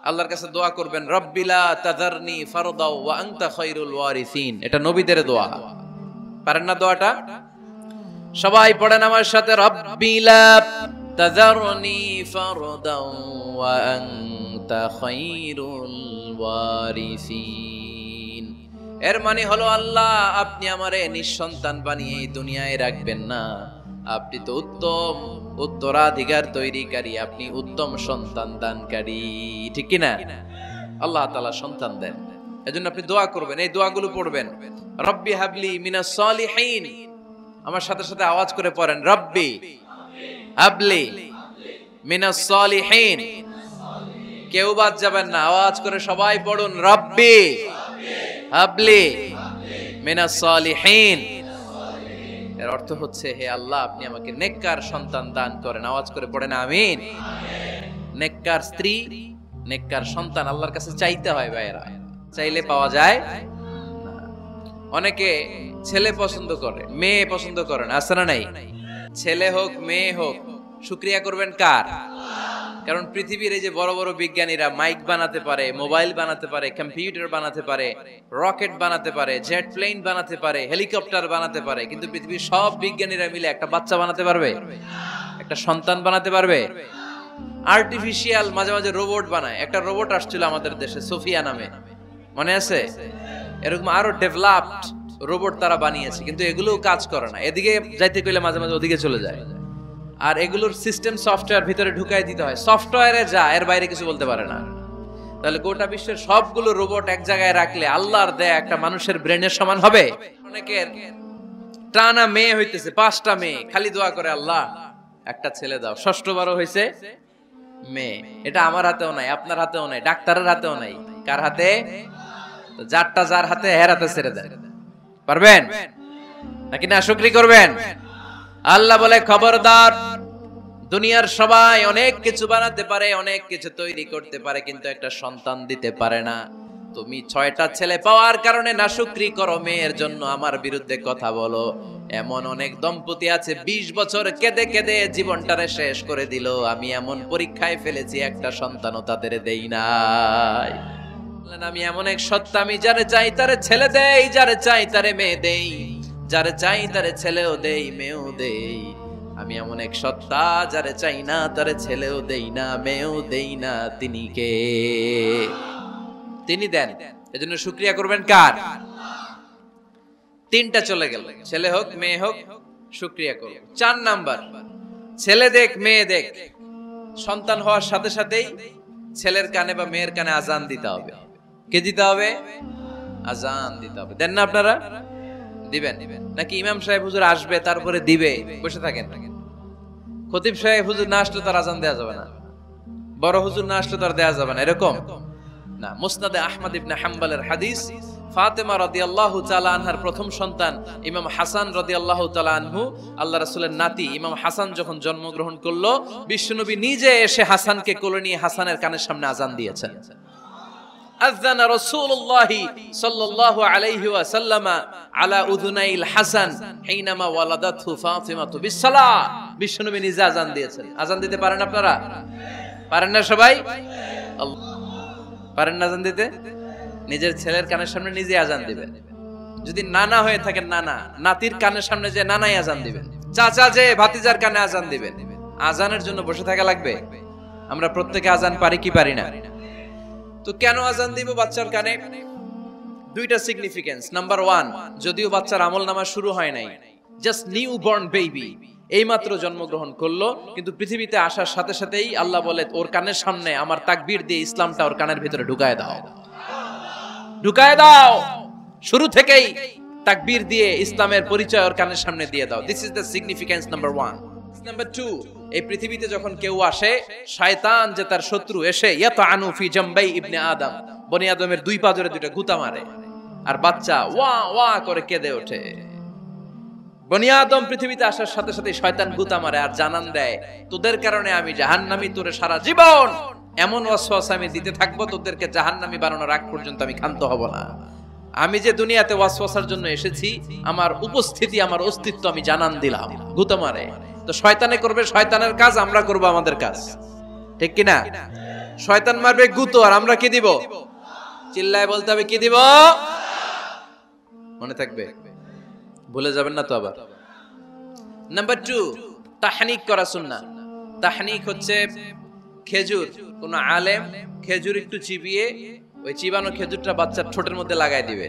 আল্লাহর কাছে দোয়া করবেন, রব্বিলা তাযারনি ফারদাও ওয়া আনতা খায়রুল ওয়ারিসিন। এটা নবীদের দোয়া। পারেন না দোয়াটা? সবাই পড়েন আমার সাথে, রব্বিলা তাযারনি ফারদাও ওয়া আনতা খায়রুল ওয়ারিসিন। এর মানে হলো, আল্লাহ আপনি আমারে নিঃসন্তান বানিয়ে এই দুনিয়ায় রাখবেন না, আপনি তো উত্তম উত্তরাধিকার তৈরিকারী, আপনি উত্তম সন্তান দানকারী, ঠিক কি না? আল্লাহ তাআলা সন্তান দেন, এজন্য আপনি দোয়া করবেন, এই দোয়াগুলো পড়বেন। রব্বি হাবলি মিনাস সালিহিন। আমার সাথে সাথে আওয়াজ করে পড়েন, রব্বি হাবলি মিনাস সালিহিন। কেউ বাদ যাবেন না, আওয়াজ করে সবাই পড়ুন, রব্বি হাবলি মিনাস সালিহিন। এর অর্থ হচ্ছে, হে আল্লাহ আপনি আমাকে নেককার সন্তান দান করেন। আওয়াজ করে পড়েন আমিন। নেককার স্ত্রী, নেককার সন্তান আল্লাহর কাছে চাইতে হয় ভাইরা, চাইলে পাওয়া যায় না। অনেকে ছেলে পছন্দ করে, মেয়ে পছন্দ করেন, আছে না নাই? ছেলে হোক মেয়ে হোক, শুকরিয়া করবেন কার? কারণ পৃথিবীর এই যে বড় বড় বিজ্ঞানীরা মাইক বানাতে পারে, মোবাইল বানাতে পারে, কম্পিউটার বানাতে পারে, রকেট বানাতে পারে, জেট প্লেন বানাতে পারে, হেলিকপ্টার বানাতে পারে, কিন্তু পৃথিবীর সব বিজ্ঞানীরা মিলে একটা বাচ্চা বানাতে পারবে? একটা সন্তান বানাতে পারবে? আর্টিফিশিয়াল মাঝে মাঝে রোবট বানায়। একটা রোবট আসছিল আমাদের দেশে, সোফিয়া নামে, মনে আছে? এরকম আরো ডেভেলপড রোবট তারা বানিয়েছে, কিন্তু এগুলোও কাজ করে না। এদিকে যাইতে কইলে মাঝে মাঝে ওদিকে চলে যায়। আর এগুলোর সিস্টেম সফটওয়্যার ভিতরে ঢুকাই দিতে হয়, সফটওয়্যারে যা, এর বাইরে কিছু বলতে পারে না। তাহলে গোটা বিশ্বের সবগুলো রোবট এক জায়গায় রাখলে আল্লাহর দেয়া একটা মানুষের ব্রেনের সমান হবে? অনেকের টানা মেয়ে হইতেছে, 5টা মেয়ে, খালি দোয়া করে, আল্লাহ একটা ছেলে দাও। 6ঠবারও হয়েছে মেয়ে। এটা আমার হাতেও নাই, আপনার হাতেও নাই, ডাক্তারের হাতেও নাই। কার হাতে? যারটা যার হাতে, হের হাতে ছেড়ে দেয়। পারবেন নাকি না? শুকরি করবেন। আল্লাহ বলে, খবরদার, দুনিয়ার সবাই অনেক কিছু বানাতে পারে, অনেক কিছু তৈরি করতে পারে, কিন্তু একটা সন্তান দিতে পারে না। তুমি 6টা ছেলে পাওয়ার কারণে নাশুকরি করো, মেয়ের জন্য আমার বিরুদ্ধে কথা বলো। এমন অনেক দম্পতি আছে 20 বছর কেঁদে কেঁদে জীবনটারে শেষ করে দিল। আমি এমন পরীক্ষায় ফেলেছি, একটা সন্তানও তাদের দেই নাই। আমি এমন এক সত্তা, আমি যারে চাই তারে ছেলে দেই, যারে চাই তারে মেয়ে দেই, যারে চাই তারে ছেলেও দেই, মেয়েও দেই। আমি এমন এক সত্তা, যারে চাই না তারে ছেলেও দেই না, মেয়েও দেই না। তিনি কে? তিনি দেন। এজন্য শুকরিয়া করবেন কার? 3টা চলে গেল, ছেলে হোক মেয়ে হোক, শুকরিয়া করব। 4 নাম্বার, ছেলে দেখ মেয়ে দেখ, সন্তান হওয়ার সাথে সাথেই ছেলের কানে বা মেয়ের কানে আজান দিতে হবে। কে দিতে হবে? আজান দিতে হবে। দেন না আপনারা? দিবেন নাকি? ইমাম সাহেব হুজুর আসবে তারপরে দিবে, বসে থাকেন? খতিব সাহেব হুজুর না আসলে তার আজান দেয়া যাবে না, বড় হুজুর না আসলে তার দেয়া যাবে না, এরকম না। মুসনাদে আহমদ ইবনে হাম্বলের হাদিস, ফাতেমা রাদিয়াল্লাহু তাআলা আনহার প্রথম সন্তান ইমাম হাসান রাদিয়াল্লাহু তাআলা আনহু, আল্লাহ রাসূলের নাতি ইমাম হাসান যখন জন্মগ্রহণ করলো, বিশ্বনবী নিজে এসে হাসানকে কোলে নিয়ে হাসানের কানের সামনে আজান দিয়েছেন। আযানা রাসূলুল্লাহি সাল্লাল্লাহু আলাইহি ওয়াসাল্লাম আলা উযুনাইল হাসান হিনামা ওয়ালাদাতহু ফাতিমাতু বিসসালাহ। বিশ্বনবী নিজে আজান দিয়েছেন। আজান দিতে পারেন আপনারা? পারেন না সবাই? পারেন না আজান দিতে? নিজের ছেলের কানের সামনে নিজে আজান দিবেন। যদি নানা হয়ে থাকেন, নানা নাতির কানের সামনে যে নানাই আজান দিবেন, চাচা যে ভাতিজার কানে আজান দিবেন। আজানের জন্য বসে থাকা লাগবে? আমরা প্রত্যেকে আজান পারি কি পারি না? তো কেন আজান দিব বাচ্চার কানে? 2টা সিগনিফিকেন্স। নাম্বার 1, যদিও বাচ্চার আমলনামা শুরু হয় নাই, জাস্ট নিউ বর্ন বেবি, এইমাত্র জন্মগ্রহণ করলো, কিন্তু পৃথিবীতে আসার সাথে সাথেই আল্লাহ বলে, ওর কানের সামনে আমার তাকবীর দিয়ে ইসলামটা ওর কানের ভিতরে ঢুকায় দাও, ঢুকায় দাও। শুরু থেকেই তাকবীর দিয়ে ইসলামের পরিচয় ওর কানের সামনে দিয়ে দাও। This is the significance number 1। Number 2, এই পৃথিবীতে যখন কেউ আসে, শয়তান যে তার শত্রু, এসে ইয়াতানু ফি জামবাই ইবনে আদম, বনি আদমের 2 পা ধরে 2টা গুতা মারে, আর বাচ্চা ওয়া ওয়া করে কেঁদে ওঠে। বনি আদম পৃথিবীতে আসার সাথে সাথে শয়তান গুতা মারে আর জানান দেয়, তোদের কারণে আমি জাহান্নামী, তোরে সারা জীবন এমন ওয়াসওয়াসা আমি দিতে থাকবো, তোদেরকে জাহান্নামী বানানোর আগ পর্যন্ত আমি ক্ষান্ত হব না। আমি যে দুনিয়াতে ওয়াসওয়াসার জন্য এসেছি, আমার উপস্থিতি, আমার অস্তিত্ব আমি জানান দিলাম। গুতা মারে। তো শয়তানে করবে শয়তানের কাজ, আমরা করব আমাদের কাজ, ঠিক কিনা? শয়তান মারবে গুতো, আর আমরা কি দিব? চিল্লায় বলতে হবে কি দিব? মনে থাকবে, ভুলে যাবেন না তো আবার। নাম্বার 2, তাহনিক করা সুন্নাহ। তাহনিক হচ্ছে খেজুর, কোন আলেম খেজুর একটু চিবিয়ে ওই চিবানো খেজুরটা বাচ্চার ঠোঁটের মধ্যে লাগাই দিবে।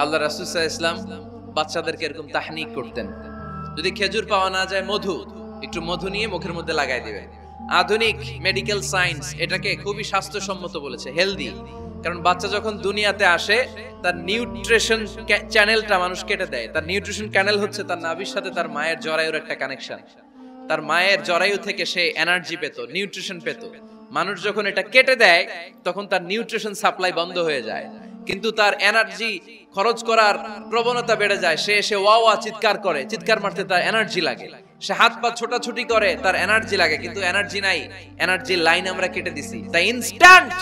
আল্লাহ রাসূল সাল্লাল্লাহু আলাইহি ওয়াসাল্লাম বাচ্চাদেরকে এরকম তাহনিক করতেন। যদি খেজুর পাওয়া না যায়, একটু মধু নিয়ে মুখের মধ্যে লাগাই দিবে। আধুনিক মেডিকেল সায়েন্স এটাকে খুবই স্বাস্থ্যসম্মত বলেছে, হেলদি। কারণ বাচ্চা যখন দুনিয়াতে আসে তার নিউট্রিশন চ্যানেলটা মানুষ কেটে দেয়। তার নিউট্রিশন চ্যানেল হচ্ছে তার নাভির সাথে তার মায়ের জরায়ুর একটা কানেকশন। তার মায়ের জরায়ু থেকে সে এনার্জি পেত, নিউট্রিশন পেত। মানুষ যখন এটা কেটে দেয় তখন তার নিউট্রিশন সাপ্লাই বন্ধ হয়ে যায়, কিন্তু তার এনার্জি খরচ করার প্রবণতা বেড়ে যায়। সে এসে ওয়া চিৎকার করে, চিৎকার মারতে তার এনার্জি লাগে। সে হাত পা ছোটাছুটি করে, তার এনার্জি লাগে, কিন্তু এনার্জি নাই। এনার্জি লাইন আমরা কেটে দিছি। তাই ইনস্ট্যান্ট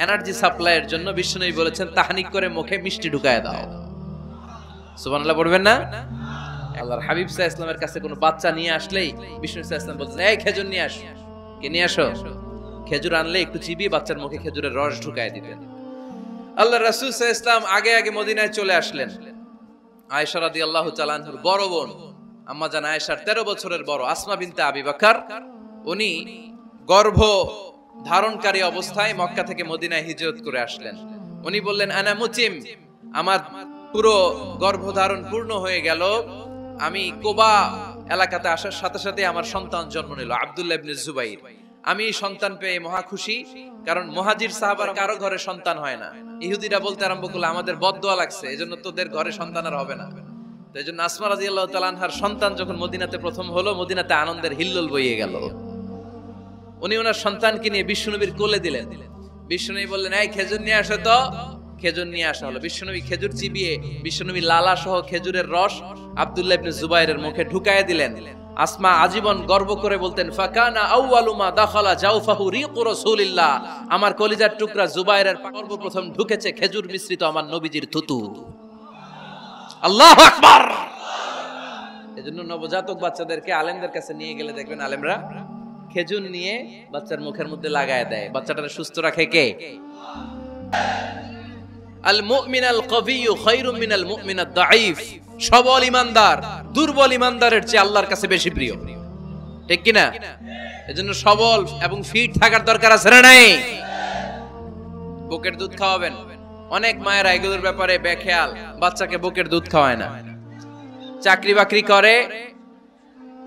এনার্জি সাপ্লাইয়ের জন্য বিশ্বনবী বলেছেন তাহনিক করে মুখে মিষ্টি ঢুকায় দাও। সুবহানাল্লাহ পড়বেন না? আল্লাহর হাবিব সাল্লাল্লাহু আলাইহি ওয়াসাল্লামের কাছে কোনো বাচ্চা নিয়ে আসলেই বিশ্বনবী সাল্লাল্লাহু আলাইহি ওয়াসাল্লাম বলতেন, এই খেজুর নিয়ে আস। কে নিয়ে আসো? খেজুর আনলে একটু চিবিয়ে বাচ্চার মুখে খেজুরের রস ঢুকায় দিতেন। আল্লাহ রাসূল সাল্লাল্লাহু আলাইহি ওয়াসাল্লাম আগে মদিনায় চলে আসলেন। আয়েশা রাদিয়াল্লাহু তাআলা আনহার বড় বোন আম্মা জান আয়েশার 13 বছরের বড় আসমা বিনতে আবি বকর, উনি গর্ভ ধারণকারী অবস্থায় মক্কা থেকে মদিনায় হিজরত করে আসলেন। উনি বললেন, আনা মুতিম, আমার পুরো গর্ভধারণ পূর্ণ হয়ে গেল। আমি কুবা এলাকাতে আসার সাথে সাথে আমার সন্তান জন্ম নিল, আব্দুল্লাহ ইবনে জুবাইর। আমি সন্তান পেয়ে মহা খুশি, কারণ মুহাজির সাহাবার কারো ঘরে সন্তান হয় না। ইহুদিরা বলতে আরম্ভ করলো, আমাদের বদদোয়া লাগছে, এজন্য তোদের ঘরে সন্তান আর হবে না। তো এজন্য আসমা রাদিয়াল্লাহু তাআলা আনহার সন্তান যখন মদিনাতে প্রথম হলো, মদিনাতে আনন্দের হিল্লোল বইয়ে গেল। উনি ওনার সন্তানকে নিয়ে বিশ্বনবীর কোলে দিলেন। বিশ্বনবী বললেন, এই খেজুর নিয়ে আসো তো। খেজুর নিয়ে আসা হলো। বিশ্বনবী খেজুর চিবিয়ে বিশ্বনবী লালা সহ খেজুরের রস আব্দুল্লাহ ইবনে জুবাইরের মুখে ঢুকায় দিলেন। আসমা আজীবন গর্ব করে বলতেন, ফাকানা আউয়ালু মা দাখালা জাওফাহু রিকু রাসূলিল্লাহ, আমার কলিজার টুকরা জুবাইরের সর্বপ্রথম ঢুকেছে খেজুর মিশ্রিত আমার নবীজির থুতু। আল্লাহু আকবার। এজন্য নবজাতক বাচ্চাদেরকে আলেমদের কাছে নিয়ে গেলে দেখবেন আলেমরা খেজুর নিয়ে বাচ্চার মুখের মধ্যে লাগায় দেয়। বাচ্চাটাকে সুস্থ রাখে কে? আল মুমিনাল কবিয়্যু খায়রুম মিনাল মুমিনাদ দাঈফ। সবল ঈমানদার দুর্বল ঈমানদারের চেয়ে আল্লাহর কাছে বেশি প্রিয়, ঠিক কি না? এজন্য সবল এবং ফিট থাকার দরকার আছে না নাই? বুকের দুধ খাওয়াবেন। অনেক মায়েরা এগুলোর ব্যাপারে বেখেয়াল, বাচ্চাকে বুকের দুধ খাওয়ায় না। চাকরি বাকরি করে,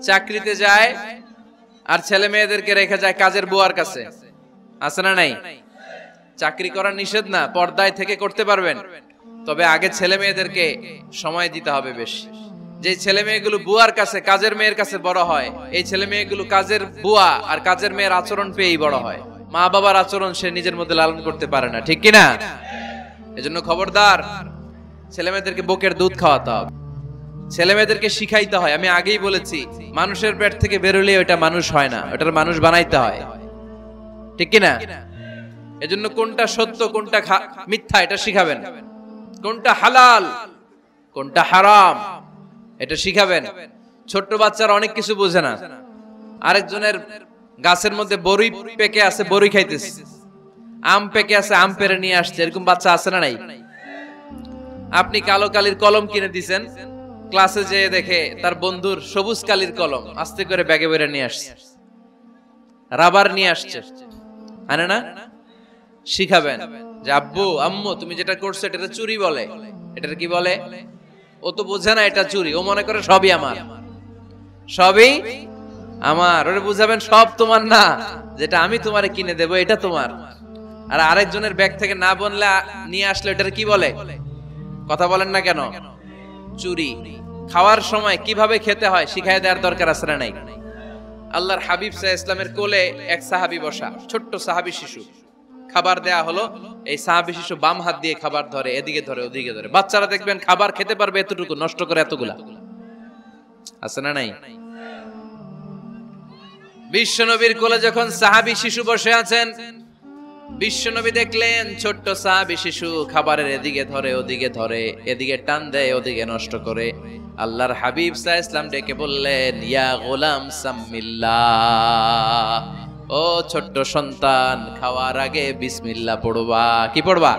চাকরিতে যায়, আর ছেলে মেয়েদেরকে রেখে যায় কাজের বুয়ার কাছে, আছে না নাই? চাকরি করা নিষেধ না, পর্দায় থেকে করতে পারবেন, তবে আগে ছেলে মেয়েদেরকে সময় দিতে হবে বেশি। যে ছেলে মেয়েগুলো বুয়ার কাছে, কাজের মেয়ের কাছে বড় হয়, এই ছেলে মেয়েগুলো কাজের বুয়া আর কাজের মেয়ের আচরণ পেয়েই বড় হয়। মা বাবার আচরণ সে নিজের মধ্যে লালন করতে পারে না, ঠিক কিনা? এজন্য খবরদার, ছেলে মেয়েদেরকে বুকের দুধ খাওয়াতে হবে, ছেলে মেয়েদেরকে শিখাইতে হয়। আমি আগেই বলেছি, মানুষের পেট থেকে বেরোলে ওটা মানুষ হয় না, ওটার মানুষ বানাইতে হয়, ঠিক কিনা? এজন্য কোনটা সত্য কোনটা মিথ্যা এটা শিখাবেন, কোনটা হালাল কোনটা হারাম এটা শিখাবেন। ছোট্ট বাচ্চারা অনেক কিছু বোঝে না। আরেকজনের গাছের মধ্যে বড়ই পেকে আছে, বড়ই খাইতেছে, আম পেকে আছে, আম পেরে নিয়ে আসছে, এরকম বাচ্চা আছে না নাই? আপনি কালো কালির কলম কিনে দিছেন, ক্লাসে যেয়ে দেখে তার বন্ধুর সবুজ কালির কলম আস্তে করে ব্যাগে বেরে নিয়ে আসছে, রাবার নিয়ে আসছে, আনে না? শিখাবেন যে আব্বু আম্মু তুমি যেটা করছো এটা চুরি বলে। এটা কি বলে? ও তো বোঝে না এটা চুরি, ও মনে করে সবই আমার, সবই আমার। ওরে বুঝাবেন সব তোমার না, যেটা আমি তোমারে কিনে দেবো এটা তোমার। আর আরেকজনের ব্যাগ থেকে না বললে নিয়ে আসলে এটা কি বলে? কথা বলেন না কেন? চুরি। খাওয়ার সময় কিভাবে খেতে হয় শিখায় দেওয়ার দরকার আছে না নাই? আল্লাহর হাবিব সাল্লাল্লাহু আলাইহি ওয়াসাল্লামের কোলে এক সাহাবী বসা, ছোট্ট সাহাবী শিশু। খাবার দেয়া হলো, এই সাহাবী শিশু বাম হাত দিয়ে খাবার ধরে, এদিকে ধরে ওদিকে ধরে। বাচ্চারা দেখবেন খাবার খেতে পারবে এতটুকু, নষ্ট করে এতগুলা, আছে না নাই? বিশ্বনবীর কোলে যখন সাহাবী শিশু বসে আছেন, বিশ্বনবী দেখলেন ছোট্ট সাহাবী শিশু খাবারের এদিকে ধরে ওদিকে ধরে, এদিকে টান দেয় ওদিকে নষ্ট করে। আল্লাহর হাবিব সাল্লাল্লাহু আলাইহি ওয়াসাল্লাম ডেকে বললেন, ইয়া গোলাম সাম্মিল্লাহ, ও ছোট্ট সন্তান, খাওয়ার আগে বিসমিল্লাহ পড়বা। কি পড়বা?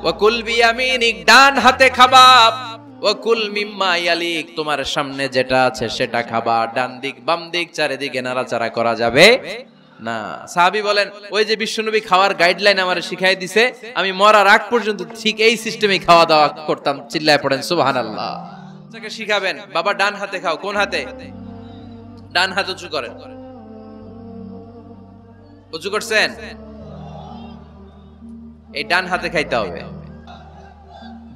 ওয়াকুল বিয়ামিনিক, ডান হাতে খাবা। ওয়াকুল মিম্মা ইয়ালিক, তোমার সামনে যেটা আছে সেটা খাবা। ডান দিক বাম দিক চারিদিকে নাড়াচাড়া করা যাবে না। সাহাবী বলেন, ওই যে বিশ্বনবী খাওয়ার গাইডলাইন আমারে শিখাই দিছে, আমি মরার আগ পর্যন্ত ঠিক এই সিস্টেমে খাওয়া দাওয়া করতাম। চিল্লায় পড়েন সুবহানাল্লাহ। বাচ্চাকে শিখাবেন, বাবা ডান হাতে খাও। কোন হাতে? ডান হাত উঁচু করেন। উঁচু করছেন? এই ডান হাতে খাইতে হবে।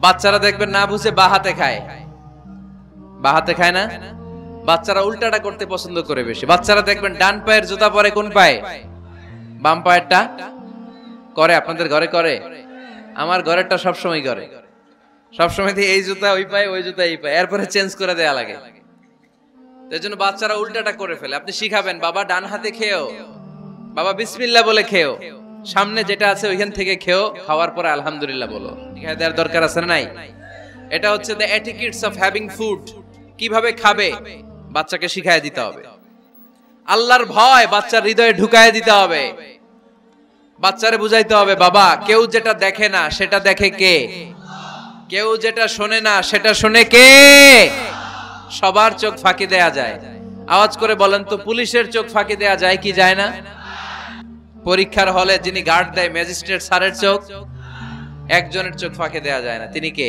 বাচ্চারা দেখবেন না বুঝে বা হাতে খায়। বা হাতে খায় না? বাচ্চারা উল্টাটা করতে পছন্দ করে বেশি। বাচ্চারা দেখবেন ডান পায়ের জুতা পরে কোন পায়ে? বাম পায়েরটা করে। আপনাদের ঘরে করে? আমার ঘরেরটা সবসময় করে। সবসময় এই জুতা ওই পায়ে, ওই জুতা এই পায়ে, এরপরে চেঞ্জ করে দেয়া লাগে। তাই জন্য বাচ্চারা উল্টাটা করে ফেলে। আপনি শিখাবেন, বাবা ডান হাতে খেও, বাবা বিসমিল্লাহ বলে খেও, সামনে যেটা আছে ওইখান থেকে খেও, খাওয়ার পরে আলহামদুলিল্লাহ বলো। শিখায় দেওয়ার দরকার আছে না নাই? এটা হচ্ছে the etiquettes of having food. কিভাবে খাবে বাচ্চাকে শিখায় দিতে হবে। আল্লাহর ভয় বাচ্চার হৃদয়ে ঢুকায় দিতে হবে। বাচ্চারে বুঝাইতে হবে, বাবা কেউ যেটা দেখে না সেটা দেখে কে? কেউ যেটা শোনে না সেটা শোনে কে? সবার চোখ ফাঁকি দেয়া যায়। আওয়াজ করে বলেন তো, পুলিশের চোখ ফাঁকি দেয়া যায় কি যায় না? পরীক্ষার হলে যিনি গার্ড দেয়, ম্যাজিস্ট্রেট স্যারের চোখ, একজনের চোখ ফাঁকি দেয়া যায় না। তিনি কে?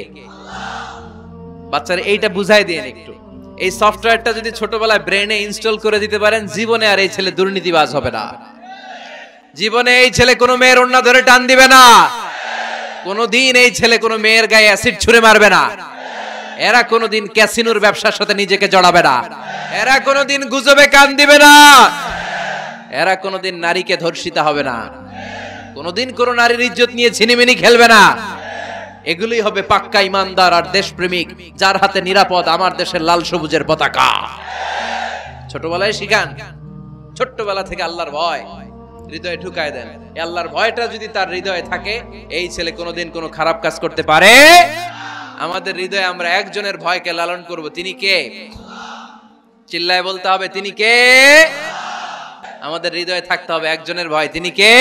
বাচ্চারা এইটা বুঝাই দিন একটু। এই সফটওয়্যারটা যদি ছোটবেলায় ব্রেনে ইনস্টল করে দিতে পারেন, জীবনে আর এই ছেলে দুর্নীতিবাজ হবে না। জীবনে এই ছেলে কোনো মেয়ের ওড়না ধরে টান দিবে না। কোনোদিন এই ছেলে কোনো মেয়ের গায়ে অ্যাসিড ছুঁড়ে মারবে না। এরা কোনোদিন ক্যাসিনোর ব্যবসার সাথে নিজেকে জড়াবে না। এরা কোনোদিন গুজবে কান দিবে না। এরা কোনোদিন নারীকে ধর্ষিতা হবে না। কোনোদিন কোন নারীর ইজ্জত নিয়ে ছিনিমিনি খেলবে না। এগুলোই হবে পাক্কা ইমানদার আর দেশপ্রেমিক, যার হাতে নিরাপদ আমার দেশের লাল সবুজের পতাকা। ছোটবেলায় শিখান, ছোট্টবেলা থেকে আল্লাহর ভয় হৃদয়ে ঢুকায় দেন। এই আল্লাহর ভয়টা যদি তার হৃদয়ে থাকে, এই ছেলে কোনোদিন কোনো খারাপ কাজ করতে পারে। আমাদের হৃদয়ে আমরা একজনের ভয়কে লালন করব। তিনি কে? চিল্লায় বলতে হবে, তিনি কে? আমাদের হৃদয়ে থাকতে হবে একজনের ভয়। তিনি কে?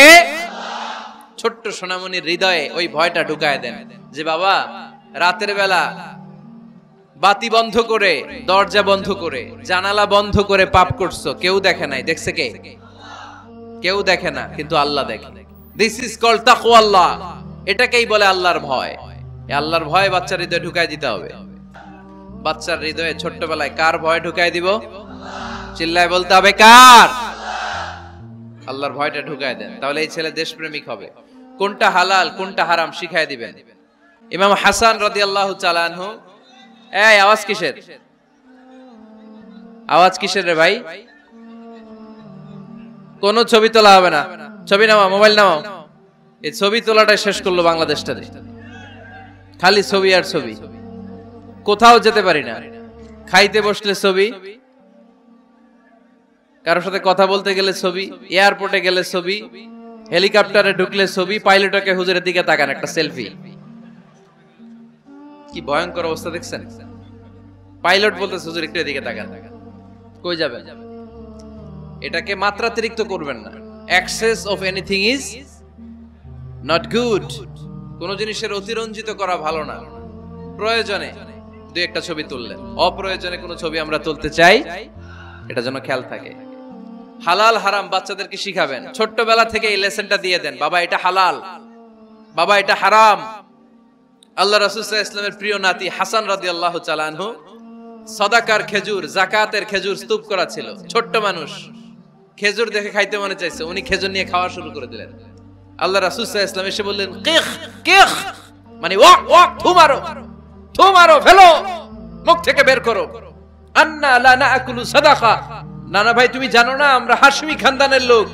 ছোট্ট সোনামণির হৃদয়ে ওই ভয়টা ঢুকায় দেন, যে বাবা রাতের বেলা বাতি বন্ধ করে, দরজা বন্ধ করে, জানালা বন্ধ করে পাপ করছো, কেউ দেখে নাই। দেখছে কে? কেউ দেখে না, কিন্তু আল্লাহ দেখে। দিস ইজ কল্ড তাকওয়াল্লাহ। এটাকেই বলে আল্লাহর ভয়। এই আল্লাহর ভয় বাচ্চার হৃদয়ে ঢুকায় দিতে হবে। বাচ্চার হৃদয়ে ছোট্টবেলায় কার ভয় ঢুকায় দিব? চিল্লায় বলতে হবে, কার? আল্লাহর ভয়টা ঢুকায় দেন, তাহলে এই ছেলে দেশপ্রেমিক হবে। কোনটা হালাল কোনটা হারাম শিখায় দিবেন। ইমাম হাসান রাদিয়াল্লাহু তাআলা আনহু, এই আওয়াজ কিসের? আওয়াজ কিসের রে ভাই? কোন ছবি তোলা হবে না। ছবি নামাও, মোবাইল নামাও। এই ছবি তোলাটা শেষ করলো বাংলাদেশটা। খালি ছবি আর ছবি। কোথাও যেতে পারি না। খাইতে বসলে ছবি, কারোর সাথে কথা বলতে গেলে ছবি, এয়ারপোর্টে গেলে ছবি, হেলিকপ্টারে ঢুকলে ছবি, পাইলটকে হুজুরের দিকে তাকান একটা সেলফি। কি ভয়ঙ্কর অবস্থা দেখছেন? পাইলট বলতেছে হুজুর একটু এদিকে তাকান। কই যাবেন? এটাকে মাত্রাতিরিক্ত করবেন না। Access of anything is not good. কোন জিনিসের অতিরঞ্জিত করা ভালো না। প্রয়োজনে দুই একটা ছবি তুললেন, অপ্রয়োজনে কোনো ছবি আমরা তুলতে চাই, এটা যেন খেয়াল থাকে। হালাল হারাম বাচ্চাদেরকে শিখাবেন। ছোট্টবেলা থেকে এই লেসনটা দিয়ে দেন, বাবা এটা হালাল, বাবা এটা হারাম। আল্লাহ রাসূল সাল্লাল্লাহু আলাইহি ওয়াসাল্লামের প্রিয় নাতি হাসান রাদিয়াল্লাহু তাআলা আনহু সাদাকার খেজুর, যাকাতের খেজুর স্তূপ করা ছিল। ছোট্ট মানুষ, খেজুর দেখে খাইতে মনে চাইছে, উনি খেজুর নিয়ে খাওয়া শুরু করে দিলেন। আল্লাহ রাসূল সাল্লাল্লাহু আলাইহি ওয়াসাল্লাম এসে বললেন, কিখ কিখ, মানে ওয়াক ওয়াক, থু মারো, থু মারো, ফেলো, মুখ থেকে বের করো। আন্না লা নাকুলু সাদাকা, নানা ভাই তুমি জানো না আমরা হাশমি খানদানের লোক,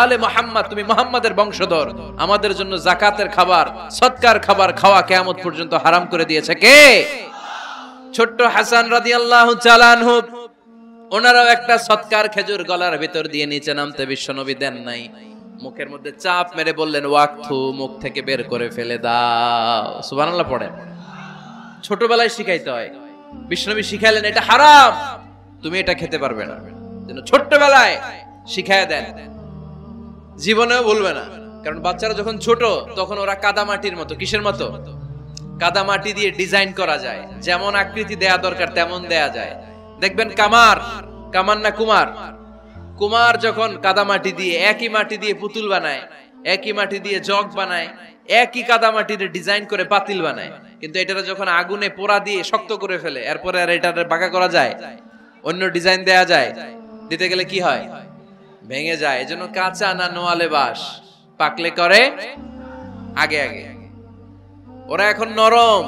আলে মুহাম্মদ, তুমি মুহাম্মাদের বংশধর, আমাদের জন্য যাকাতের খাবার, সদকার খাবার খাওয়া কিয়ামত পর্যন্ত হারাম করে দিয়েছে কে? ছোট্ট হাসান রাদিয়াল্লাহু তাআলা আনহু, ওনারাও একটা সদকার খেজুর গলার ভিতর দিয়ে নিচে নামতে বিশ্বনবী দেন নাই। মুখের মধ্যে চাপ মেরে বললেন, ওয়াকথু, মুখ থেকে বের করে ফেলে দাও। সুবহানাল্লাহ পড়েন। ছোটবেলায় শিখাইতে হয়। বিশ্বনবী শিখাইলেন এটা হারাম, তুমি এটা খেতে পারবে না, যেন ছোট্টবেলায় শিখায় দেন। জীবনেও ভুলবে না। কারণ বাচ্চারা যখন ছোট তখন ওরা কাদামাটির মতো। কিসের মতো? কাদামাটি দিয়ে ডিজাইন করা যায়, যেমন আকৃতি দেয়া দরকার তেমন দেয়া যায়। দেখবেন কামার না কুমার যখন কাদামাটি দিয়ে, একই মাটি দিয়ে পুতুল বানায়, একই মাটি দিয়ে জগ বানায়, একই কাদামাটি দিয়ে ডিজাইন করে পাতিল বানায়, কিন্তু এটারে যখন আগুনে পোড়া দিয়ে শক্ত করে ফেলে, এরপরে আর এটারে বাঁকা করা যায়, অন্য ডিজাইন দেয়া যায়, দিতে গেলে কি হয়? ভেঙে যায়। এজন্য কাঁচা না নোয়ালে বাস, পাকলে করে আগে আগে। ওরা এখন নরম,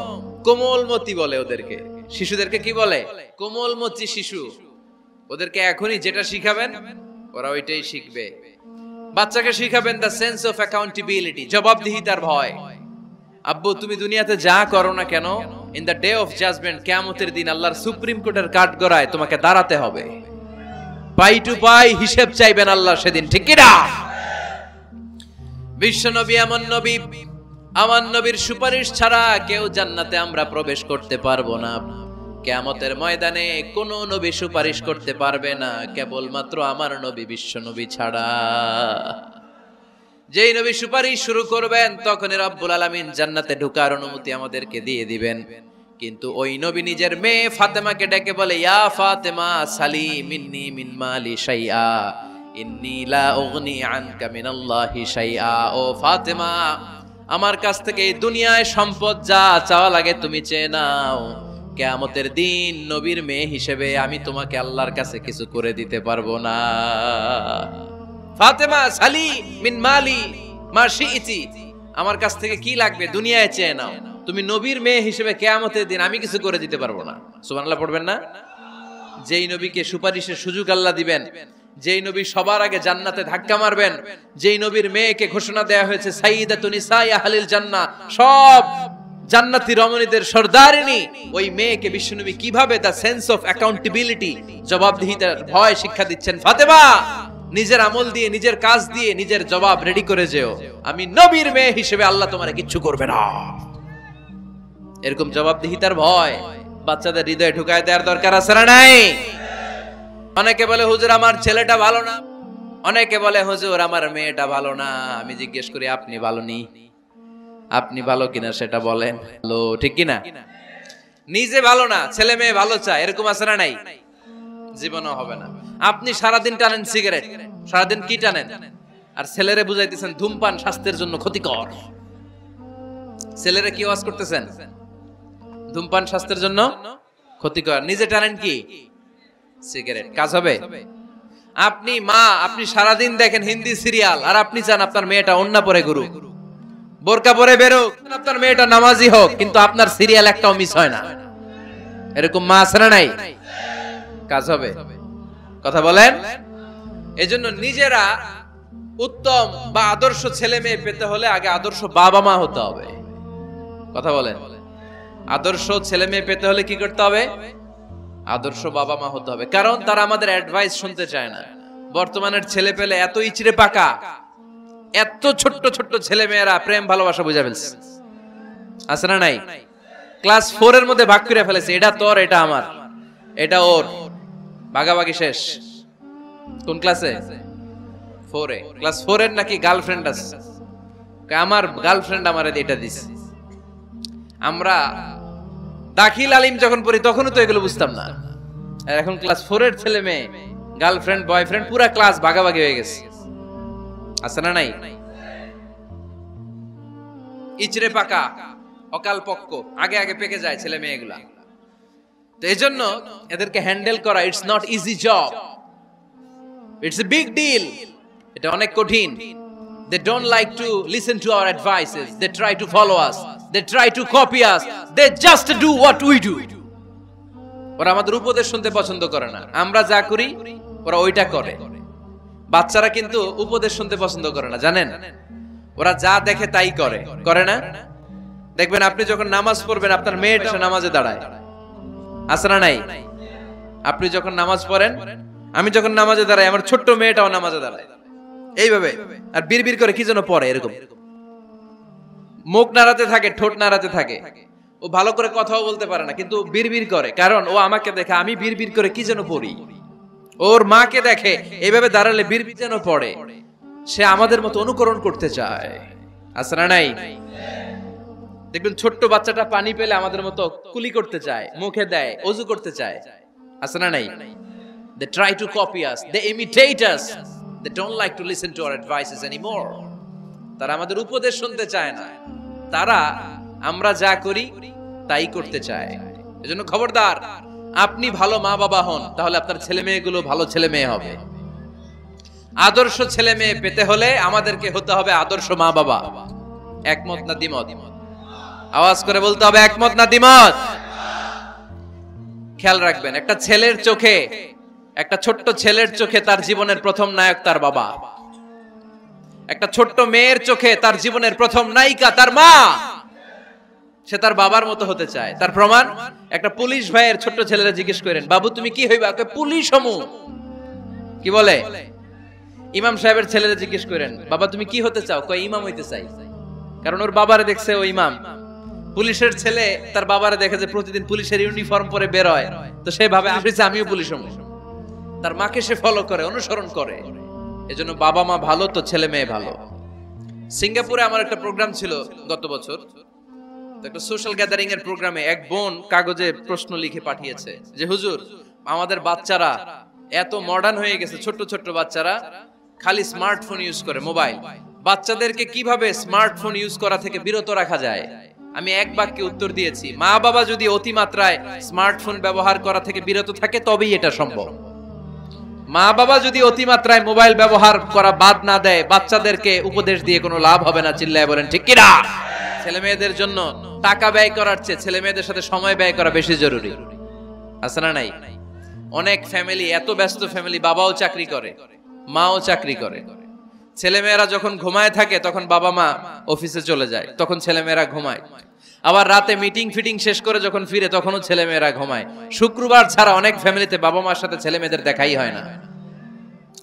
কোমলমতি বলে ওদেরকে। শিশুদেরকে কি বলে? কোমলমতি শিশু। ওদেরকে এখনই যেটা শিখাবেন ওরা ওইটাই শিখবে। বাচ্চাকে শিখাবেন দ্য সেন্স অফ অ্যাকাউন্টেবিলিটি, জবাবদিহিতার ভয়। আব্বু তুমি দুনিয়াতে যা করো না কেন, in the day of judgement, কিয়ামতের দিন আল্লাহর সুপ্রিম কোর্টের কাঠগড়ায় তোমাকে দাঁড়াতে হবে। পাই টু পাই হিসেব চাইবেন আল্লাহ সেদিন, ঠিক কি না? বিশ্ব নবী এমন নবী, আমার নবীর সুপারিশ ছাড়া কেউ জান্নাতে আমরা প্রবেশ করতে পারবো না। কিয়ামতের ময়দানে কোন নবী সুপারিশ করতে পারবে না, কেবলমাত্র আমার নবী বিশ্ব নবী ছাড়া। যেই নবী সুপারিশ শুরু করবেন তখনই রব্বুল আলামিন জান্নাতে ঢোকার অনুমতি আমাদেরকে দিয়ে দিবেন। কিন্তু ওই নবী নিজের মেয়ে ফাতেমাকে ডেকে বলে, ইয়া ফাতেমা সালি মিন্নি মিন মালি শাইআ ইন্নী লা উগনি আনকা মিনাল্লাহি শাইআ। ও ফাতেমা, আমার কাছ থেকে এই দুনিয়ায় সম্পদ যা চাওয়া লাগে তুমি চেয়ে নাও, কিয়ামতের দিন নবীর মেয়ে হিসেবে আমি তোমাকে আল্লাহর কাছে কিছু করে দিতে পারবো না। ফাতেমা সালি মিন মালি মা শিইতি, আমার কাছ থেকে কি লাগবে দুনিয়ায় চেয়ে নাও, তুমি নবীর মেয়ে হিসেবে কিয়ামতের দিন আমি কিছু করে দিতে পারবো না। সুবহানাল্লাহ পড়বেন না? যেই নবীকে সুপারিশের সুযোগ আল্লাহ দিবেন, যেই নবী সবার আগে জান্নাতে ধাক্কা মারবেন, যেই নবীর মেয়েকে ঘোষণা দেয়া হয়েছে সাইয়্যিদাতুন নিসাই আহলিল জান্নাহ, সব জান্নাতি রমণীদের সর্দারিনী, ওই মেয়েকে বিশ্বনবী কিভাবে দ্য সেন্স অফ অ্যাকাউন্টেবিলিটি, জবাবদিহিতার ভয় শিক্ষা দিচ্ছেন। ফাতেমা, নিজের আমল দিয়ে, নিজের কাজ দিয়ে নিজের জবাব রেডি করে যেও, আমি নবীর মেয়ে হিসেবে আল্লাহ তোমারে কিচ্ছু করবে না। এরকম জবাবদিহিতার ভয় বাচ্চাদের হৃদয়ে ঢুকায় দেওয়ার দরকার আছে না নাই? অনেকে বলে হুজুর আমার ছেলেটা ভালো না, অনেকে বলে হুজুর আমার মেয়েটা ভালো না। আমি জিজ্ঞেস করি আপনি ভালো নি? আপনি ভালো কিনা সেটা বলেন। ভালো, ঠিক কিনা? নিজে ভালো না, ছেলে মেয়ে ভালো চায়, এরকম আছে না নাই? জীবনও হবে না। আপনি সারাদিন টানেন সিগারেট, সারাদিন কি টানেন, আর ছেলেরে বুঝাইতেছেন ধূমপান স্বাস্থ্যের জন্য ক্ষতিকর। ছেলেরে কি ওয়াজ করতেছেন? ধূমপান স্বাস্থ্যের জন্য ক্ষতিকর। নিজে টানেন কি? সিগারেট। কাজ হবে? আপনি মা, আপনি সারাদিন দেখেন হিন্দি সিরিয়াল, আর আপনি চান আপনার মেয়েটা ওন্না পরে ঘুরুক, বোরকা পরে বেরোক, আপনার মেয়েটা নামাজি হোক, কিন্তু আপনার সিরিয়াল একটাও মিস হয় না। এরকম মা আছে না নাই? কাজ হবে? কথা বলেন। এজন্য নিজেরা উত্তম বা আদর্শ ছেলে মেয়ে পেতে হলে আগে আদর্শ বাবা মা হতে হবে। কথা বলেন। আদর্শ ছেলে মেয়ে পেতে হলে কি করতে হবে? আদর্শ বাবা মা হতে হবে। কারণ তারা আমাদের অ্যাডভাইস শুনতে চায় না। বর্তমানের ছেলে পেলে এত ইচড়ে পাকা, এত ছোট্ট ছোট্ট ছেলে মেয়েরা প্রেম ভালোবাসা বুঝা ফেলছে, আছে না নাই? ক্লাস 4 এর মধ্যে ভাগ করে ফেলেছে, এটা তোর, এটা আমার, এটা ওর, ভাগাভাগি শেষ। কোন ক্লাসে? 4 এ। ক্লাস 4 এর নাকি গার্লফ্রেন্ড আছে, আমার গার্লফ্রেন্ড আমারে এটা দিছে। আমরা দাখিল আলিম যখন পড়ি তখনও তো এগুলো বুঝতাম না। আর এখন ক্লাস 4 এর ছেলে মেয়ে গার্লফ্রেন্ড বয়ফ্রেন্ড পুরা ক্লাস ভাগাভাগি হয়ে গেছে, আছে না নাই? ইচড়ে পাকা, অকাল পক্ক, আগে আগে পেকে যায় ছেলে মেয়েগুলা। তো এজন্য এদেরকে হ্যান্ডেল করা it's not easy job, it's a big deal. এটা অনেক কঠিন। They don't like to listen to our advices. They try to follow us. They try to copy us. They just do what we do. ওরা আমাদের উপদেশ শুনতে পছন্দ করে না। আমরা যা করি ওরা ওইটা করে। বাচ্চারা কিন্তু উপদেশ শুনতে পছন্দ করে না, জানেন? ওরা যা দেখে তাই করে, করে না? দেখবেন আপনি যখন নামাজ পড়বেন আপনার মেয়েটা নামাজে দাঁড়ায়, আছে না নাই? আপনি যখন নামাজ পড়েন, আমি যখন নামাজে দাঁড়াই, আমার ছোট্ট মেয়েটাও নামাজে দাঁড়ায় এইভাবে, আর বিড়বিড় করে কি যেন পড়ে, এরকম মুখ নাড়াতে থাকে, ঠোঁট নাড়াতে থাকে। ও ভালো করে কথাও বলতে পারে না, কিন্তু বিড়বিড় করে, কারণ ও আমাকে দেখে আমি বিড়বিড় করে কি যেন পড়ি। ওর মাকে দেখে এইভাবে দাঁড়ালে বিড়বিড় যেন পড়ে। সে আমাদের মতো অনুকরণ করতে চায়, আছে না নাই? দেখবেন ছোট্ট বাচ্চাটা পানি পেলে আমাদের মতো কুলি করতে চায়, মুখে দেয়, ওযু করতে চায়, আছে না নাই? They try to copy us, they imitate us, they don't like to listen to our advices anymore. তারা আমাদের উপদেশ শুনতে চায় না, তারা আমরা যা করি তাই করতে চায়। এজন্য খবরদার, আপনি ভালো মা বাবা হন, তাহলে আপনার ছেলে মেয়েগুলো ভালো ছেলে মেয়ে হবে। আদর্শ ছেলে মেয়ে পেতে হলে আমাদেরকে হতে হবে আদর্শ মা বাবা। একমত না দ্বিমত? আওয়াজ করে বলতে হবে একমত না দ্বিমত। খেয়াল রাখবেন, একটা ছেলের চোখে, একটা ছোট্ট ছেলের চোখে তার জীবনের প্রথম নায়ক তার বাবা। একটা ছোট্ট মেয়ের চোখে তার জীবনের প্রথম নায়িকা তার মা। সে তার বাবার মতো হতে চায়। তার প্রমাণ, একটা পুলিশ ভাইয়ের ছোট্ট ছেলেরা জিজ্ঞেস করেন, বাবু তুমি কি হইবা? পুলিশ হমু। কি বলে? ইমাম সাহেবের ছেলেরা জিজ্ঞেস করেন, বাবা তুমি কি হতে চাও? কয় ইমাম হইতে চাই। কারণ ওর বাবারে দেখছে ও ইমাম। পুলিশের ছেলে তার বাবারে দেখে যে প্রতিদিন পুলিশের ইউনিফর্ম পরে বের হয়, তো সে ভাবে আমিও পুলিশ হমু। তার মাকে সে ফলো করে, অনুসরণ করে। এজন্য বাবা মা ভালো তো ছেলে মেয়ে ভালো। সিঙ্গাপুরে আমার একটা প্রোগ্রাম ছিল গত বছর, একটা সোশ্যাল গ্যাদারিং এর প্রোগ্রামে এক বোন কাগজে প্রশ্ন লিখে পাঠিয়েছে যে হুজুর, আমাদের বাচ্চারা এত মডার্ন হয়ে গেছে, ছোট্ট ছোট্ট বাচ্চারা খালি স্মার্টফোন ইউজ করে, মোবাইল। বাচ্চাদেরকে কিভাবে স্মার্টফোন ইউজ করা থেকে বিরত রাখা যায়? আমি এক বাক্যে উত্তর দিয়েছি, মা বাবা যদি অতিমাত্রায় স্মার্টফোন ব্যবহার করা থেকে বিরত থাকে তবেই এটা সম্ভব। মা বাবা যদি অতিমাত্রায় মোবাইল ব্যবহার করা বাদ না দেয়, বাচ্চাদেরকে উপদেশ দিয়ে কোনো লাভ হবে না। চিল্লায় বলেন ঠিক কিনা? ছেলে মেয়েদের জন্য টাকা ব্যয় করার চেয়ে ছেলে মেয়েদের সাথে সময় ব্যয় করা বেশি জরুরি, আছে না নাই? অনেক ফ্যামিলি, এত ব্যস্ত ফ্যামিলি, বাবাও চাকরি করে, মাও চাকরি করে। ছেলে মেয়েরা যখন ঘুমায় থাকে তখন বাবা মা অফিসে চলে যায়, তখন ছেলে মেয়েরা ঘুমায়। আবার রাতে মিটিং ফিটিং শেষ করে যখন ফিরে তখনও ছেলে মেয়েরা ঘুমায়। শুক্রবার ছাড়া অনেক ফ্যামিলিতে বাবা মার সাথে ছেলে মেয়েদের দেখাই হয় না,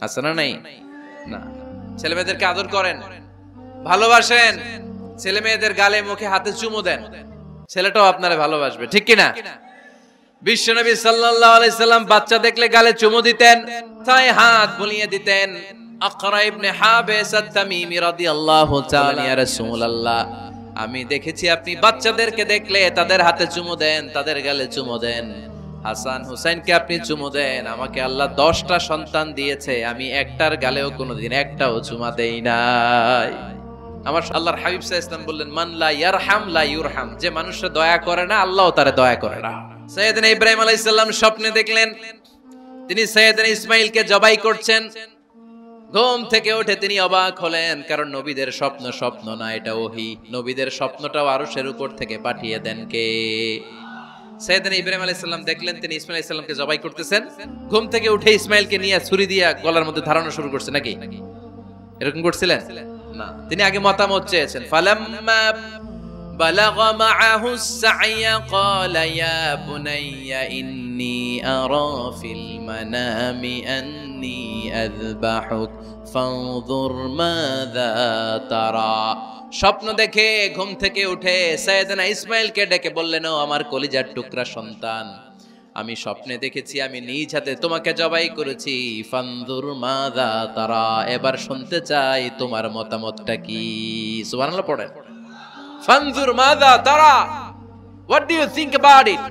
আছে না নাই? না। ছেলে মেয়েদেরকে আদর করেন, ভালোবাসেন, ছেলে মেয়েদের গালে মুখে হাতে চুমু দেন, ছেলেটাও আপনারে ভালোবাসবে, ঠিক কিনা? বিশ্বনবী সাল্লাল্লাহু আলাইহি সাল্লাম বাচ্চা দেখলে গালে চুমু দিতেন, তাই হাত বুলিয়ে দিতেন। আকরা ইবনে হাবিস আত-তামিমি রাদিয়াল্লাহু তাআলা, ইয়া রাসূলুল্লাহ, আমি দেখেছি আপনি বাচ্চাদেরকে দেখলে তাদের হাতে চুমু দেন, তাদের গালে চুমু দেন। হাসান হুসাইনকে আপনি চুমু দেন। আমাকে আল্লাহ 10টা সন্তান দিয়েছে, আমি একটার গালেও কোনোদিন একটাও চুমা দেই নাই। আমার আল্লাহর হাবিব সাল্লাল্লাহু আলাইহি ওয়াসাল্লাম বললেন, মান লা ইয়ারহাম লা ইউরহাম, যে মানুষে দয়া করে না আল্লাহও তারে দয়া করে না। সাইয়েদনা ইব্রাহিম আলাইহিস সালাম স্বপ্নে দেখলেন তিনি সাইয়েদনা ইসমাঈলকে জবাই করছেন। ঘুম থেকে উঠে তিনি অবাক হলেন, কারণ নবীদের স্বপ্ন স্বপ্ন না, এটা ওহী। নবীদের স্বপ্নটাও আরশের উপর থেকে পাঠিয়ে দেন কে? সাইয়েদনা ইব্রাহিম আলাইহিস সালাম দেখলেন তিনি ইসমাঈল আলাইহিস সালামকে জবাই করতেছেন। ঘুম থেকে উঠে ইসমাঈলকে নিয়ে ছুরি দিয়ে গলার মধ্যে ধারানো শুরু করছে নাকি? এরকম করছিলেন না, তিনি আগে মতামত চেয়েছেন। ফালাম্মা বালাগা মাআহু আস-সা'য় ক্বালা ইয়া বুনাইয়া ইন্নী আরা ফিল মানামি আন্নী আযবাহুক ফানজুর মাযা তারা। স্বপ্ন দেখে ঘুম থেকে উঠে সাইয়েদনা ইসমাঈলকে ডেকে বললেন, ও আমার কলিজার টুকরা সন্তান, আমি স্বপ্নে দেখেছি আমি নিজ হাতে তোমাকে জবাই করেছি। ফানজুর মাযা তারা, এবার শুনতে চাই তোমার মতামতটা কি? সুবহানাল্লাহ পড়েন। ফানজুর মাযা তারা, what do you think about it?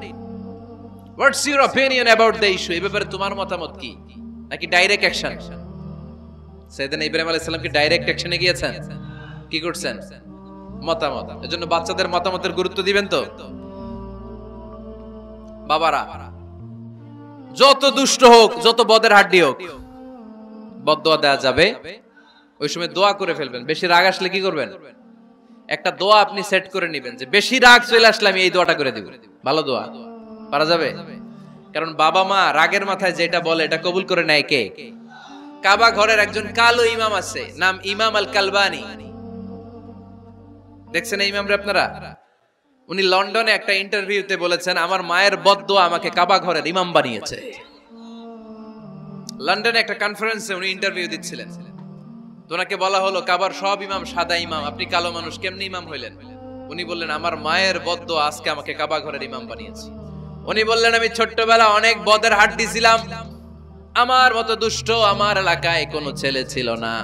What's your opinion about the issue? এই ব্যাপারে তোমার মতামত কি? নাকি ডাইরেক্ট অ্যাকশন? সাইয়েদনা ইব্রাহিম আলাইহিস সালাম কি ডাইরেক্ট অ্যাকশনে গিয়েছেন? কি করছেন? মতামত। এজন্য বাচ্চাদের মতামতের গুরুত্ব দিবেন তো। বাবারা যত দুষ্ট হোক, যত বদের হাড্ডি হোক, বদদোয়া দেয়া যাবে, ওই সময় দোয়া করে ফেলবেন। বেশি রাগ আসলে কি করবেন? একটা দোয়া আপনি সেট করে নেবেন যে বেশি রাগ চলে আসলে আমি এই দোয়াটা করে দিব। ভালো দোয়া পারা যাবে? কারণ বাবা মা রাগের মাথায় যেটা বলে এটা কবুল করে নেয় কে? কাবা ঘরের একজন কালো ইমাম আছে, নাম ইমাম আল কালবানি। দেখছেন এই ইমামরে আপনারা? উনি লন্ডনে একটা ইন্টারভিউতে বলেছেন, আমার মায়ের বদদোয়া আমাকে কাবা ঘরের ইমাম বানিয়েছে। লন্ডনে একটা কনফারেন্সে উনি ইন্টারভিউ দিচ্ছিলেন। ওনাকে বলা হলো, কাবার সব ইমাম সাদা ইমাম, আপনি কালো মানুষ, কেমনি ইমাম হইলেন? উনি বললেন, আমার মায়ের বদদোয়া আজকে আমাকে কাবা ঘরের ইমাম বানিয়েছে। উনি বললেন, আমি ছোট্টবেলা অনেক বদের হাড্ডি ছিলাম, আমার মতো দুষ্ট আমার এলাকায় কোনো ছেলে ছিল না।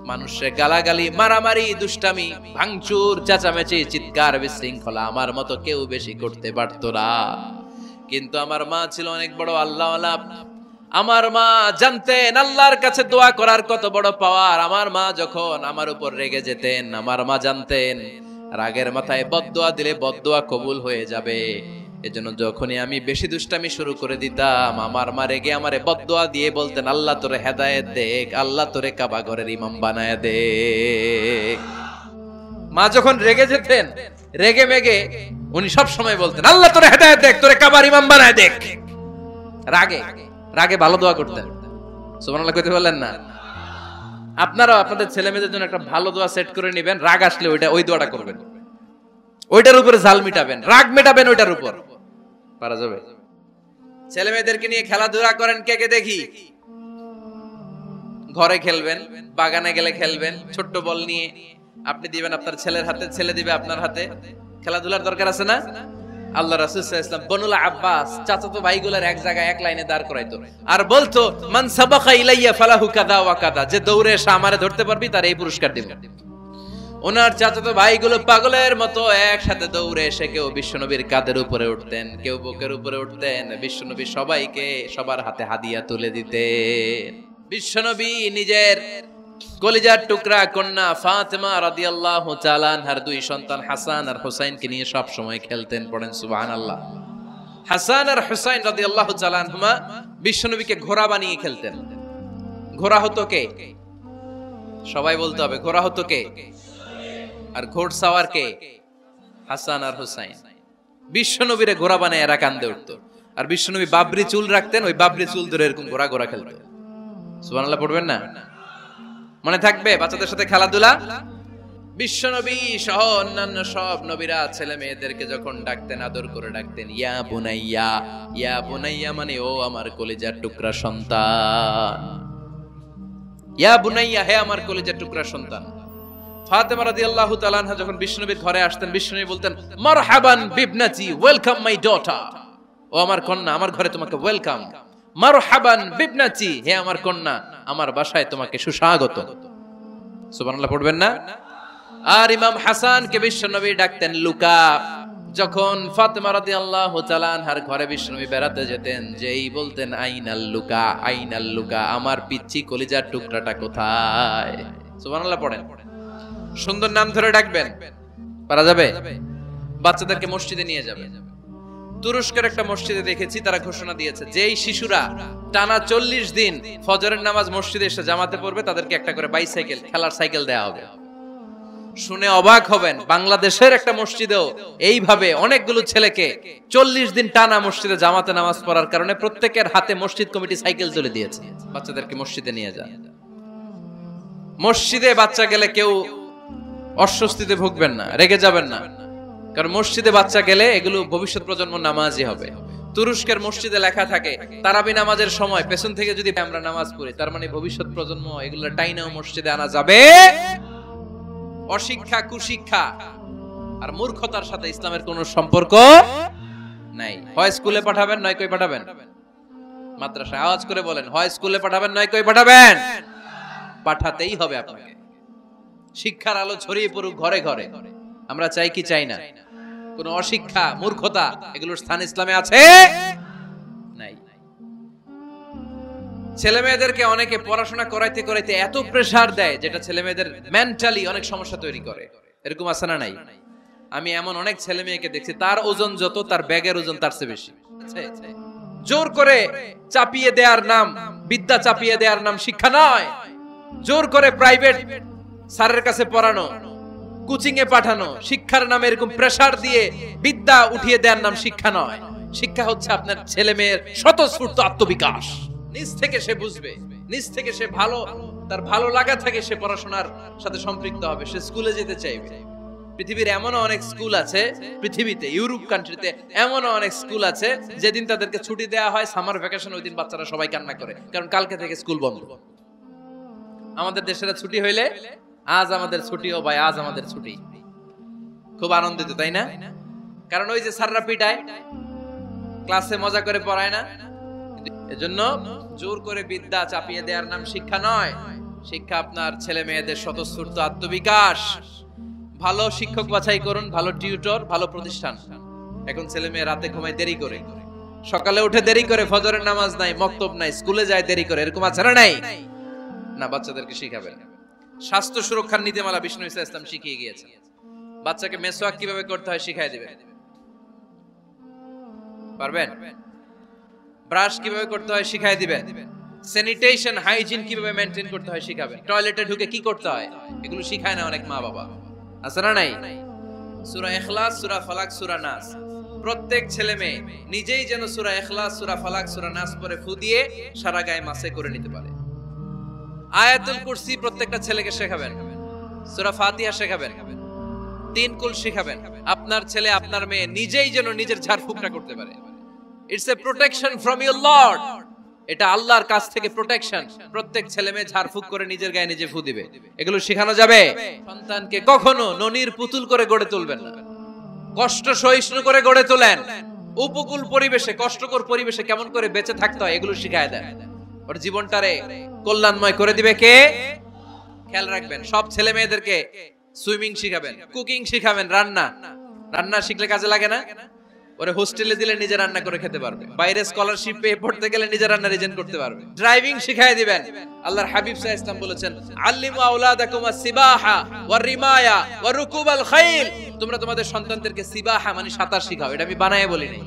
মানুষে গালাগালি, মারামারি, দুষ্টামি, ভাঙচুর, চেঁচামেচি, চিৎকার, বিশৃঙ্খলা আমার মতো কেউ বেশি করতে পারতো না। কিন্তু আমার মা ছিল অনেক বড় আল্লাহওয়ালা। আমার মা জানতেন আল্লাহর কাছে দোয়া করার কত বড় পাওয়ার। আমার মা যখন আমার উপর রেগে যেতেন, আমার মা জানতেন রাগের মাথায় বদদোয়া দিলে বদদোয়া কবুল হয়ে যাবে। এজন্য যখনই আমি বেশি দুষ্টামি শুরু করে দিতাম, আমার মা রেগে আমারে বদদোয়া দিয়ে বলতেন, আল্লাহ তোরে হেদায়েত দেখ, আল্লাহ তোরে কাবা ঘরের ইমাম বানায় দে। মা যখন রেগে যেতেন, রেগে মেগে উনি সব সময় বলতেন, আল্লাহ তোরে হেদায়েত দেখ, তোরে কাবার ইমাম বানায় দেখ। রাগে রাগে ভালো দোয়া করতেন। সুবহানাল্লাহ কইতে বললেন না? আপনারাও আপনাদের ছেলে মেয়েদের জন্য একটা ভালো দোয়া সেট করে নেবেন। রাগ আসলে ওই দোয়াটা করবেন, ওইটার উপরে ঝাল মিটাবেন, রাগ মেটাবেন ওইটার উপর। পারা যাবে? ছেলে মেয়েদেরকে নিয়ে খেলাধুলা করেন, কে কে দেখি। ঘরে খেলবেন, বাগানে গেলে খেলবেন, ছোট্ট বল নিয়ে আপনি দিবেন আপনার ছেলের হাতে, ছেলে দিবে আপনার হাতে। খেলাধুলার দরকার আছে না? আল্লাহ রাসূল সাল্লাল্লাহু আলাইহি ওয়াসাল্লাম বনুল আব্বাস চাচাতো ভাইগুলোর এক জায়গায় এক লাইনে দাঁড় করাইতো আর বলতো, মান সাবাকা ইলাইয়া ফালাহু কাদা ওয়া কাদা, যে দৌড়ে এসে আমারে ধরতে পারবি তার এই পুরস্কার দিব। ওনার চাচাতো ভাইগুলো পাগলের মতো একসাথে দৌড়ে এসে কেউ বিশ্বনবীর কাঁধের উপরে উঠতেন, কেউ বুকের উপরে উঠতেন। বিশ্বনবী সবাইকে সবার হাতে হাদিয়া তুলে দিতেন। বিশ্বনবী নিজের কলিজার টুকরা কন্যা ফাতেমা রাদিয়াল্লাহু তাআলা আনহার দুই সন্তান হাসান আর হুসাইনকে নিয়ে সব সময় খেলতেন। পড়েন সুবহানাল্লাহ। হাসান আর হুসাইন রাদিয়াল্লাহু তাআলা আনহুমা বিশ্বনবীকে ঘোড়া বানিয়ে খেলতেন। ঘোড়া হতো কে? সবাই বলতে হবে, ঘোড়া হতো কে? আর ঘোড়সাওয়ার কে? হাসান আর হুসাইন। বিশ্বনবীরে ঘোড়া বানায় এরা কান্দে উঠতো। আর বিশ্বনবী বাবরি চুল রাখতেন, ওই বাবরি চুল ধরে এরকম ঘোড়া ঘোড়া খেলতেন। সুবহানাল্লাহ পড়বেন না? মনে থাকবে বাচ্চাদের সাথে খেলাধুলা। বিশ্বনবী সহ অন্যান্য সব নবীরা ছেলে মেয়েদেরকে যখন ডাকতেন, আদর করে ডাকতেন ইয়া বুনাইয়া। ইয়া বুনাইয়া মানে ও আমার কলিজার টুকরা সন্তান। ইয়া বুনাইয়া, হে আমার কলিজার টুকরা সন্তান। ফাতেমা রাদিয়াল্লাহু তাআলা আনহা যখন বিশ্বনবীর ঘরে আসতেন, বিশ্বনবী বলতেন, মারহাবান বিবনাতি, ওয়েলকাম মাই ডটার। ও আমার কন্যা, আমার ঘরে তোমাকে ওয়েলকাম। মারহাবান বিবনাতি, হে আমার কন্যা, আমার বাসায় তোমাকে সুস্বাগত। সুবহানাল্লাহ পড়বেন না? আর ইমাম হাসানকে বিশ্বনবী ডাকতেন লুকা। যখন ফাতেমা রাদিয়াল্লাহু তাআলা আনহার ঘরে বিশ্বনবী বেড়াতে যেতেন, যেই বলতেন আইনাল লুকা, আইনাল লুকা, আমার পিচ্চি কলিজার টুকরাটা কোথায়? সুবহানাল্লাহ পড়েন। সুন্দর নাম ধরে ডাকবেন। পারা যাবে? বাচ্চাদেরকে মসজিদে নিয়ে যাবে। তুরস্কের একটা মসজিদে দেখেছি, তারা ঘোষণা দিয়েছে যেই শিশুরা টানা 40 দিন ফজরের নামাজ মসজিদে এসে জামাতে পড়বে, তাদেরকে একটা করে বাইসাইকেল, খেলার সাইকেল দেয়া হবে। শুনে অবাক হবেন, বাংলাদেশের একটা মসজিদেও এইভাবে অনেকগুলো ছেলেকে 40 দিন টানা মসজিদে জামাতে নামাজ পড়ার কারণে প্রত্যেকের হাতে মসজিদ কমিটি সাইকেল তুলে দিয়েছে। বাচ্চাদেরকে মসজিদে নিয়ে যান। মসজিদে বাচ্চা গেলে কেউ অস্বস্তিতে ভুগবেন না, রেগে যাবেন না, কারণ মসজিদে বাচ্চা গেলে এগুলো ভবিষ্যৎ প্রজন্ম নামাজি হবে। তুরস্কের মসজিদে লেখা থাকে তারাবি নামাজের সময় পেছন থেকে যদি আমরা নামাজ পড়ি, তার মানে ভবিষ্যৎ প্রজন্ম এগুলো টাইনাও মসজিদে আনা যাবে। অশিক্ষা, কুশিক্ষা আর মূর্খতার সাথে ইসলামের কোনো সম্পর্ক নাই। হয় স্কুলে পাঠাবেন, নয় কই পাঠাবেন? মাদ্রাসায়। আওয়াজ করে বলেন, হয় স্কুলে পাঠাবেন, নয় কই পাঠাবেন? পাঠাতেই হবে আপনাকে। শিক্ষার আলো ছড়িয়ে পড়ুক ঘরে ঘরে। আমরা চাই কি চাই না? কোন অশিক্ষা, মূর্খতা এগুলোর স্থান ইসলামে আছে? নাই। ছেলে মেয়েদেরকে অনেকে পড়াশোনা করাইতে করাইতে এত প্রেসার দেয়, যেটা ছেলে মেয়েদের মেন্টালি অনেক সমস্যা তৈরি করে। এরকম আছে না নাই? আমি এমন অনেক ছেলে মেয়েকে দেখছি, তার ওজন যত, তার ব্যাগের ওজন তার চেয়ে বেশি। জোর করে চাপিয়ে দেওয়ার নাম, বিদ্যা চাপিয়ে দেওয়ার নাম শিক্ষা নয়। জোর করে প্রাইভেট স্যারের কাছে পড়ানো, কোচিং এ পাঠানো, শিক্ষার নামে এরকম প্রেসার দিয়ে বিদ্যা উঠিয়ে দেওয়ার নাম শিক্ষা নয়। শিক্ষা হচ্ছে আপনার ছেলে মেয়ের স্বতঃস্ফূর্ত আত্মবিকাশ। নিজ থেকে সে বুঝবে, নিজ থেকে সে ভালো, তার ভালো লাগা থাকে, সে পড়াশোনার সাথে সম্পৃক্ত হবে, সে স্কুলে যেতে চাইবে। পৃথিবীর এমন অনেক স্কুল আছে, পৃথিবীতে ইউরোপ কান্ট্রিতে এমন অনেক স্কুল আছে, যেদিন তাদেরকে ছুটি দেওয়া হয় সামার ভ্যাকেশন, ওই দিন বাচ্চারা সবাই কান্না করে, কারণ কালকে থেকে স্কুল বন্ধ। আমাদের দেশের ছুটি হইলে আজ আমাদের ছুটি, ও ভাই আজ আমাদের ছুটি, খুব আনন্দিত, তাই না? কারণ ওই যে স্যাররা পিটায়, ক্লাসে মজা করে পড়ায় না। এজন্য জোর করে বিদ্যা চাপিয়ে দেওয়ার নাম শিক্ষা নয়। শিক্ষা আপনার ছেলে মেয়েদের স্বতঃস্ফূর্ত আত্মবিকাশ। ভালো শিক্ষক বাছাই করুন, ভালো টিউটর, ভালো প্রতিষ্ঠান। এখন ছেলে মেয়ে রাতে ঘুমায় দেরি করে, সকালে উঠে দেরি করে, ফজরের নামাজ নাই, মক্তব নাই, স্কুলে যায় দেরি করে, এরকম আছে না নাই? না, বাচ্চাদেরকে শিখাবেন। স্বাস্থ্য সুরক্ষার নীতিমালা বিষ্ণু ইসা ইসলাম শিখিয়ে গিয়েছে। বাচ্চাকে মেসওয়াক কিভাবে করতে হয় শিখাই দিবেন, পারবেন? ব্রাশ কিভাবে করতে হয় শিখাই দিবেন। স্যানিটেশন, হাইজিন কিভাবে মেইনটেইন করতে হয় শিখাবেন। টয়লেটে ঢুকে কি করতে হয় এগুলো শিখায় না অনেক মা বাবা, আছে না নাই? সূরা ইখলাস, সূরা ফালাক, সূরা নাস, প্রত্যেক ছেলে মেয়ে নিজেই যেন সূরা ইখলাস, সূরা ফালাক, সূরা নাস পড়ে ফু দিয়ে সারা গায়ে মাসে করে নিতে পারে। আয়াতুল কুরসি প্রত্যেকটা ছেলেকে শেখাবেন, সূরা ফাতিহা শেখাবেন, 3 কুল শেখাবেন। আপনার ছেলে আপনার মেয়ে নিজেই যেন নিজের ঝাড়ফুঁকটা করতে পারে। It's a protection from your Lord, এটা আল্লাহর কাছ থেকে প্রোটেকশন। প্রত্যেক ছেলে মেয়ে ঝাড়ফুঁক করে নিজের গায়ে নিজে ফু দিবে, এগুলো শেখানো যাবে। সন্তানকে কখনো ননির পুতুল করে গড়ে তুলবেন না, কষ্ট সহিষ্ণু করে গড়ে তোলেন। উপকূল পরিবেশে, কষ্টকর পরিবেশে কেমন করে বেঁচে থাকতে হয় এগুলো শিখায় দেন। ওর জীবনটারে কল্যাণময় করে দিবে কে? খেয়াল রাখবেন, সব ছেলে মেয়েদেরকে সুইমিং শিখাবেন, কুকিং শিখাবেন, রান্না শিখলে কাজে লাগে না? ওরে হোস্টেলে দিলে নিজে রান্না করে খেতে পারবে, বাইরে স্কলারশিপ পেয়ে পড়তে গেলে নিজে রান্না রিজেন করতে পারবে। ড্রাইভিং শিখায় দিবেন। আল্লাহর হাবিব সাল্লাল্লাহু আলাইহি ওয়াসাল্লাম বলেছেন, আল্লিমু আওলাদাকুম আস-সিবাহা ওয়ার রিমায়া ওয়া রুকুবাল খাইল। তোমরা তোমাদের সন্তানদেরকে সিবাহা মানে সাঁতার শিখাও। এটা আমি বানায়ে বলি নাই।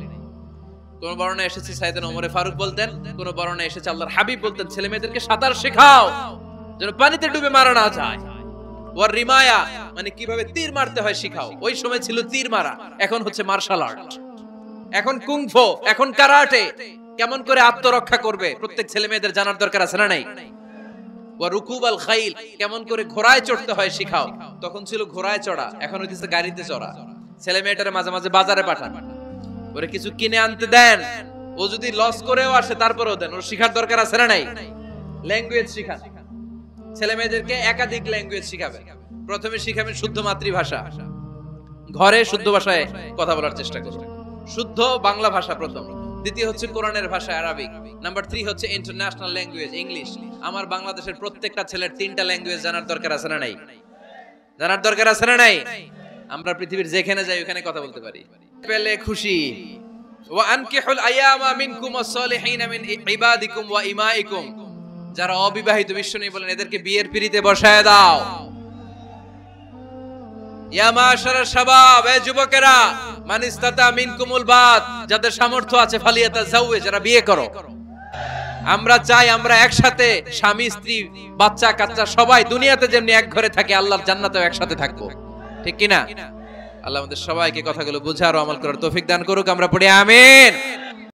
কোন বর্ণনায় এসেছে সাইয়েদনা ওমর ফারুক বলতেন, কোন বর্ণনায় এসেছে আল্লাহর হাবিব বলতেন, ছেলে মেয়েদেরকে সাঁতার শেখাও যেন পানিতে ডুবে মারা না যায়। ওয়ার রিমায়া মানে কিভাবে তীর মারতে হয় শিখাও। ওই সময় ছিল তীর মারা, এখন হচ্ছে মার্শাল আর্ট, এখন কুংফু, এখন কারাটে। কেমন করে আত্মরক্ষা করবে প্রত্যেক ছেলে মেয়েদের জানার দরকার আছে না নাই? ওয়া রুকুবাল খাইল, কেমন করে ঘোড়ায় চড়তে হয় শিখাও। তখন ছিল ঘোড়ায় চড়া, এখন হইতেছে গাড়িতে চড়া। ছেলে মেয়েটারে মাঝে মাঝে বাজারে পাঠান, ওরে কিছু কিনে আনতে দেন। ও যদি লস করেও আসে তারপরেও দেন, ওর শিখার দরকার আছে না নাই? ল্যাঙ্গুয়েজ শিখান, ছেলে মেয়েদেরকে একাধিক ল্যাঙ্গুয়েজ শিখাবেন। প্রথমে শিখাবেন শুদ্ধ মাতৃভাষা, ঘরে শুদ্ধ ভাষায় কথা বলার চেষ্টা করবেন। শুদ্ধ বাংলা ভাষা প্রথম, দ্বিতীয় হচ্ছে কোরআনের ভাষা আরবিক, নাম্বার 3 হচ্ছে ইন্টারন্যাশনাল ল্যাঙ্গুয়েজ ইংলিশ। আমার বাংলাদেশের প্রত্যেকটা ছেলের 3টা ল্যাঙ্গুয়েজ জানার দরকার আছে না নাই? জানার দরকার আছে না নাই? আমরা পৃথিবীর যেখানে যাই ওখানে কথা বলতে পারি, পেলে খুশি। ওয়া আনকিহুল আয়ামা মিনকুম ওয়াস-সালিহিনা মিন ইবাদিকুম ওয়া ইমাইকুম, যারা অবিবাহিত বিশ্বনবী বলেন এদেরকে বিয়ের পিঁড়িতে বসায় দাও। ইয়া মাশারাশ শাবাব, এ যুবকেরা, মান ইসতাতা মিনকুমুল বাত, যাদের সামর্থ্য আছে ফালিয়াতাজাওয়াজ, যারা বিয়ে করো। আমরা চাই আমরা একসাথে স্বামী স্ত্রী বাচ্চা কাচ্চা সবাই দুনিয়াতে যেমনি এক ঘরে থাকে আল্লাহর জান্নাতেও একসাথে থাকবো, ঠিক কি না? আল্লাহ আমাদের সবাইকে কথাগুলো বুঝার ও আমল করার তৌফিক দান করুক। আমরা পড়ি আমিন।